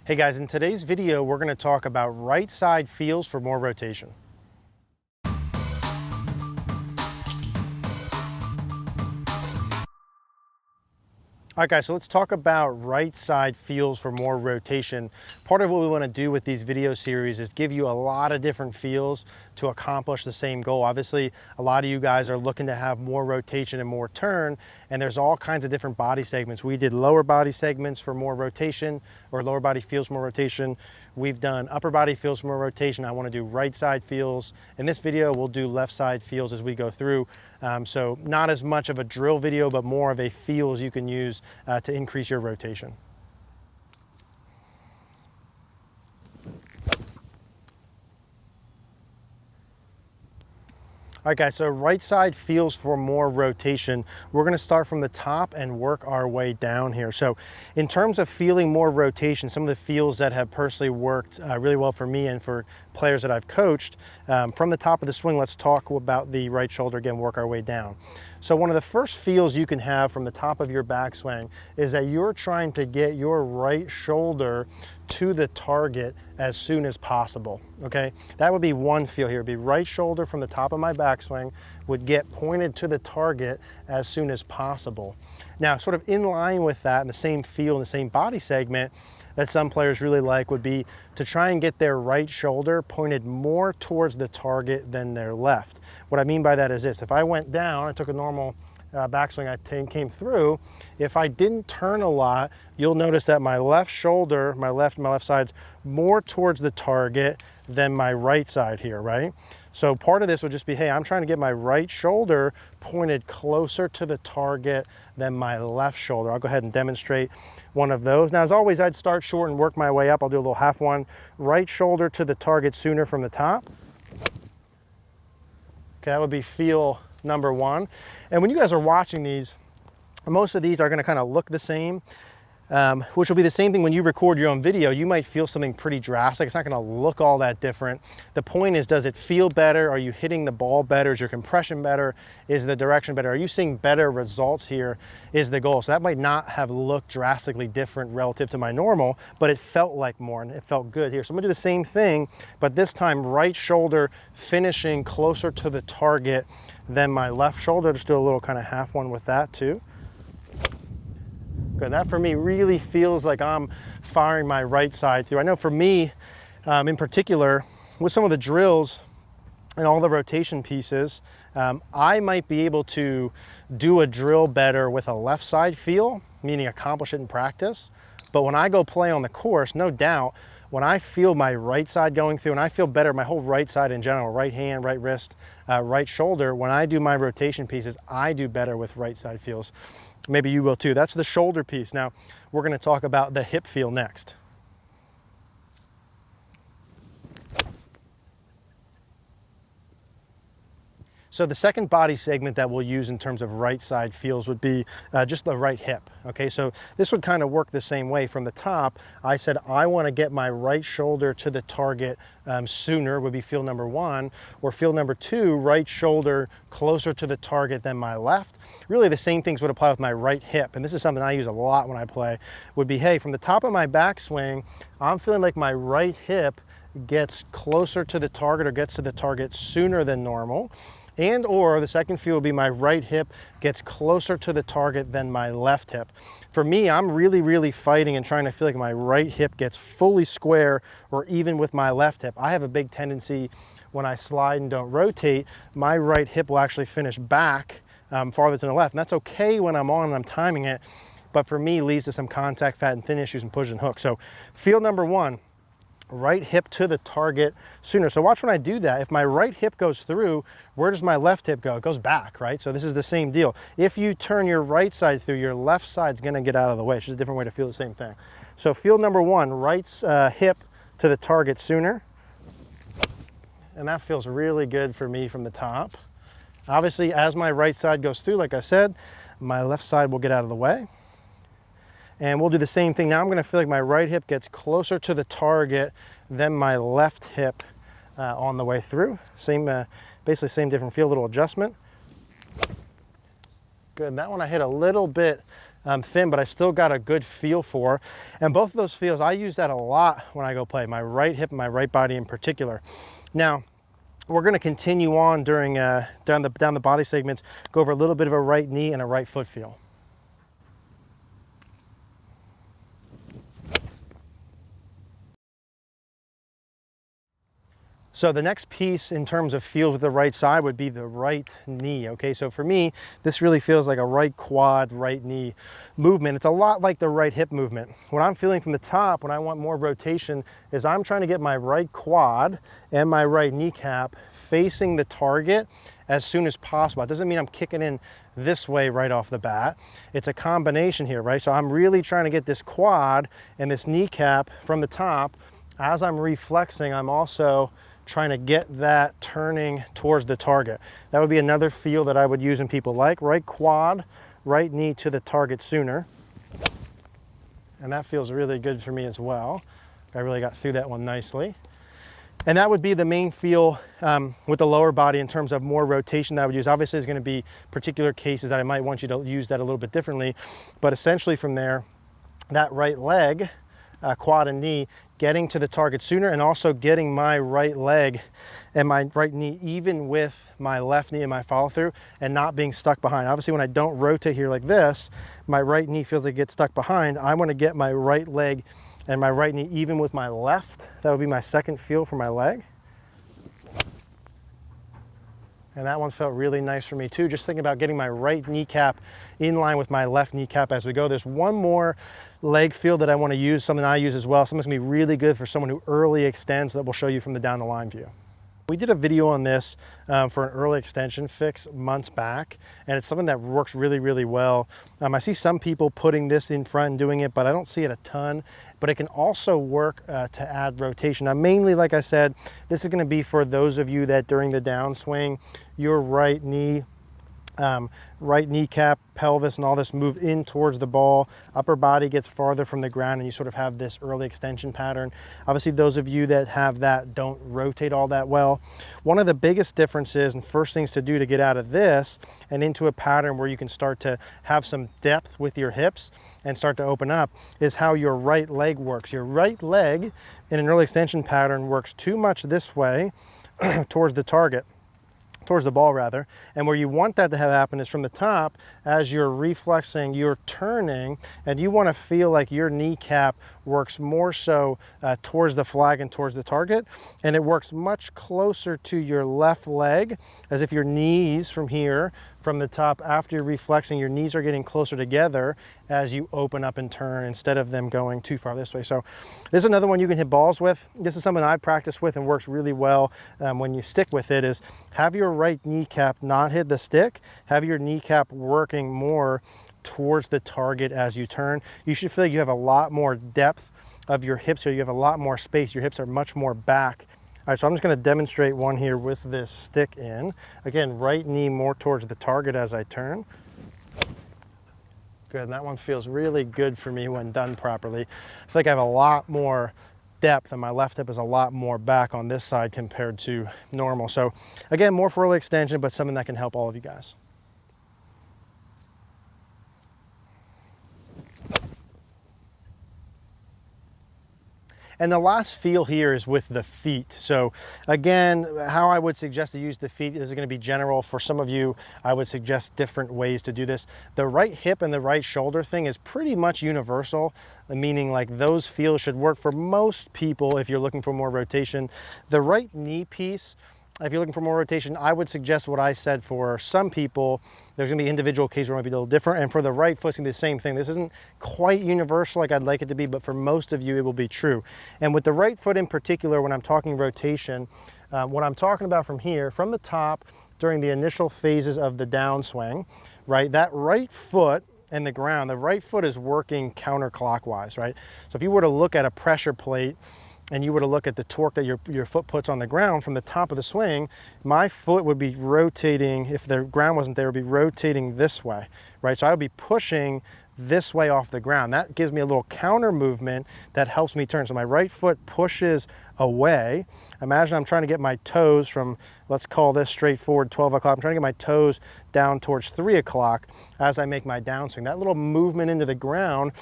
Hey guys, in today's video, we're going to talk about right side feels for more rotation. All right guys, so let's talk about right side feels for more rotation. Part of what we want to do with these video series is give you a lot of different feels to accomplish the same goal. Obviously, a lot of you guys are looking to have more rotation and more turn, and there's all kinds of different body segments. We did lower body segments for more rotation, or lower body feels for more rotation. We've done upper body feels for more rotation. I want to do right side feels. In this video, we'll do left side feels as we go through. So not as much of a drill video, but more of a feels you can use to increase your rotation. All right guys, so right side feels for more rotation. We're gonna start from the top and work our way down here. So in terms of feeling more rotation, some of the feels that have personally worked really well for me and for players that I've coached, from the top of the swing, let's talk about the right shoulder again, work our way down. So one of the first feels you can have from the top of your backswing is that you're trying to get your right shoulder to the target as soon as possible, okay? That would be one feel here. It'd be right shoulder from the top of my backswing would get pointed to the target as soon as possible. Now, sort of in line with that, and the same feel and the same body segment that some players really like would be to try and get their right shoulder pointed more towards the target than their left. What I mean by that is this: if I went down, I took a normal backswing, I came through, if I didn't turn a lot, you'll notice that my left shoulder, my left side's more towards the target than my right side here, right? So part of this would just be, hey, I'm trying to get my right shoulder pointed closer to the target than my left shoulder. I'll go ahead and demonstrate one of those. Now, as always, I'd start short and work my way up. I'll do a little half one. Right shoulder to the target sooner from the top. Okay, that would be feel number one. And when you guys are watching these, most of these are going to kind of look the same, which will be the same thing when you record your own video. You might feel something pretty drastic. It's not going to look all that different. The point is, does it feel better? Are you hitting the ball better? Is your compression better? Is the direction better? Are you seeing better results here is the goal. So that might not have looked drastically different relative to my normal, but it felt like more and it felt good here. So I'm gonna do the same thing, but this time right shoulder finishing closer to the target than my left shoulder. Just do a little kind of half one with that too. Good. That for me really feels like I'm firing my right side through. I know for me in particular, with some of the drills and all the rotation pieces, I might be able to do a drill better with a left side feel, meaning accomplish it in practice. But when I go play on the course, no doubt, when I feel my right side going through, and I feel better, my whole right side in general, right hand, right wrist, right shoulder, when I do my rotation pieces, I do better with right side feels. Maybe you will too. That's the shoulder piece. Now, we're going to talk about the hip feel next. So the second body segment that we'll use in terms of right side feels would be just the right hip. Okay, so this would kind of work the same way. From the top, I said I want to get my right shoulder to the target sooner, would be feel number one, or feel number two, right shoulder closer to the target than my left. Really the same things would apply with my right hip, and this is something I use a lot when I play, would be, hey, from the top of my backswing, I'm feeling like my right hip gets closer to the target or gets to the target sooner than normal. And or the second feel will be my right hip gets closer to the target than my left hip. For me, I'm really fighting and trying to feel like my right hip gets fully square or even with my left hip. I have a big tendency when I slide and don't rotate, my right hip will actually finish back farther to the left. And that's okay when I'm on and I'm timing it, but for me leads to some contact, fat and thin issues and push and hook. So feel number one, right hip to the target sooner. So watch when I do that. If my right hip goes through, where does my left hip go? It goes back, right? So this is the same deal. If you turn your right side through, your left side's gonna get out of the way. It's just a different way to feel the same thing. So feel number one, right hip to the target sooner. And that feels really good for me from the top. Obviously, as my right side goes through, like I said, my left side will get out of the way. And we'll do the same thing. Now I'm gonna feel like my right hip gets closer to the target than my left hip on the way through. Same, basically same different feel, little adjustment. Good, that one I hit a little bit thin, but I still got a good feel for. And both of those feels, I use that a lot when I go play, my right hip and my right body in particular. Now, we're going to continue on during down the body segments, go over a little bit of a right knee and a right foot feel. So the next piece in terms of feels with the right side would be the right knee, okay? So for me, this really feels like a right quad, right knee movement. It's a lot like the right hip movement. What I'm feeling from the top when I want more rotation is I'm trying to get my right quad and my right kneecap facing the target as soon as possible. It doesn't mean I'm kicking in this way right off the bat. It's a combination here, right? So I'm really trying to get this quad and this kneecap from the top. As I'm reflexing, I'm also trying to get that turning towards the target. That would be another feel that I would use in people like right quad, right knee to the target sooner. And that feels really good for me as well. I really got through that one nicely. And that would be the main feel with the lower body in terms of more rotation that I would use. Obviously, there's going to be particular cases that I might want you to use that a little bit differently. But essentially from there, that right leg, quad and knee, getting to the target sooner, and also getting my right leg and my right knee even with my left knee and my follow through, and not being stuck behind. Obviously, when I don't rotate here like this, my right knee feels like it gets stuck behind. I want to get my right leg and my right knee even with my left. That would be my second feel for my leg. And that one felt really nice for me too. Just thinking about getting my right kneecap in line with my left kneecap as we go. There's one more leg feel that I want to use, something I use as well. Something's gonna be really good for someone who early extends that we'll show you from the down the line view. We did a video on this for an early extension fix months back, and it's something that works really, really well. I see some people putting this in front and doing it, but I don't see it a ton. But it can also work to add rotation. Now, mainly, like I said, this is gonna be for those of you that during the downswing, your right knee, right kneecap, pelvis, and all this move in towards the ball. Upper body gets farther from the ground, and you sort of have this early extension pattern. Obviously, those of you that have that don't rotate all that well. One of the biggest differences and first things to do to get out of this and into a pattern where you can start to have some depth with your hips and start to open up is how your right leg works. Your right leg in an early extension pattern works too much this way towards the target, towards the ball rather, and where you want that to have happen is from the top. As you're reflexing, you're turning, and you want to feel like your kneecap works more so towards the flag and towards the target, and it works much closer to your left leg, as if your knees from here, from the top, after you're reflexing, your knees are getting closer together as you open up and turn instead of them going too far this way. So this is another one you can hit balls with. This is something I've practiced with and works really well when you stick with it, is have your right kneecap not hit the stick, have your kneecap working more towards the target as you turn. You should feel like you have a lot more depth of your hips here. You have a lot more space. Your hips are much more back. All right, so I'm just going to demonstrate one here with this stick in. Again, right knee more towards the target as I turn. Good, and that one feels really good for me when done properly. I feel like I have a lot more depth, and my left hip is a lot more back on this side compared to normal. So again, more for early extension, but something that can help all of you guys. And the last feel here is with the feet. So again, how I would suggest to use the feet is going to be general. For some of you, I would suggest different ways to do this. The right hip and the right shoulder thing is pretty much universal, meaning like those feels should work for most people if you're looking for more rotation. The right knee piece, if you're looking for more rotation, I would suggest what I said for some people. There's gonna be individual cases where it might be a little different. And for the right foot, it's gonna be the same thing. This isn't quite universal like I'd like it to be, but for most of you, it will be true. And with the right foot in particular, when I'm talking rotation, what I'm talking about from here, from the top, during the initial phases of the downswing, right? That right foot and the ground, the right foot is working counterclockwise, right? So if you were to look at a pressure plate, and you were to look at the torque that your foot puts on the ground from the top of the swing, my foot would be rotating, if the ground wasn't there, it would be rotating this way, right? So I would be pushing this way off the ground. That gives me a little counter movement that helps me turn. So my right foot pushes away. Imagine I'm trying to get my toes from, let's call this straightforward 12 o'clock. I'm trying to get my toes down towards 3 o'clock as I make my downswing. That little movement into the ground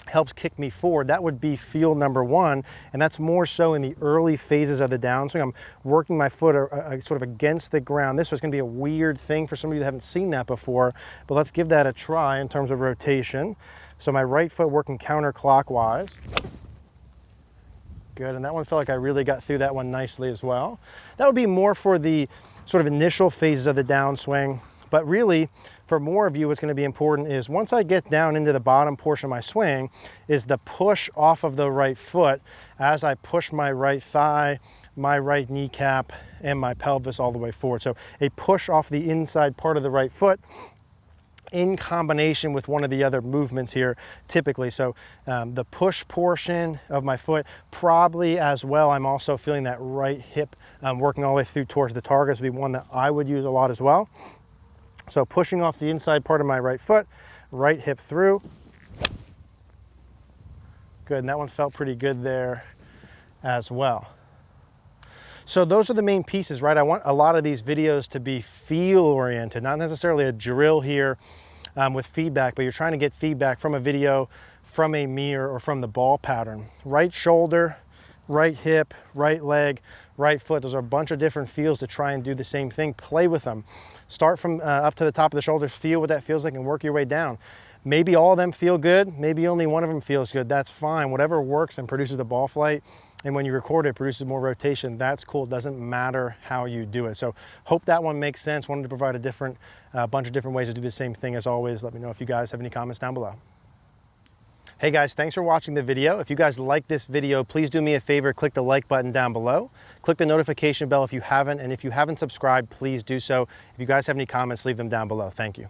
helps kick me forward. That would be feel number one, and that's more so in the early phases of the downswing. I'm working my foot sort of against the ground. This was going to be a weird thing for some of you that haven't seen that before, but let's give that a try in terms of rotation. So my right foot working counterclockwise. Good, and that one felt like I really got through that one nicely as well. That would be more for the sort of initial phases of the downswing, but really for more of you, what's going to be important is once I get down into the bottom portion of my swing is the push off of the right foot as I push my right thigh, my right kneecap, and my pelvis all the way forward. So a push off the inside part of the right foot in combination with one of the other movements here typically. So the push portion of my foot, probably as well, I'm also feeling that right hip working all the way through towards the target would be one that I would use a lot as well. So pushing off the inside part of my right foot, right hip through. Good, and that one felt pretty good there as well. So those are the main pieces, right? I want a lot of these videos to be feel oriented, not necessarily a drill here with feedback, but you're trying to get feedback from a video, from a mirror, or from the ball pattern. Right shoulder, right hip, right leg, right foot. Those are a bunch of different feels to try and do the same thing. Play with them. Start from up to the top of the shoulders, feel what that feels like, and work your way down. Maybe all of them feel good, maybe only one of them feels good. That's fine. Whatever works and produces the ball flight, and when you record it, produces more rotation, that's cool. It doesn't matter how you do it. So hope that one makes sense. Wanted to provide a bunch of different ways to do the same thing. As always, let me know if you guys have any comments down below. Hey guys, thanks for watching the video. If you guys like this video, please do me a favor, click the like button down below. Click the notification bell if you haven't, and if you haven't subscribed, please do so. If you guys have any comments, leave them down below. Thank you.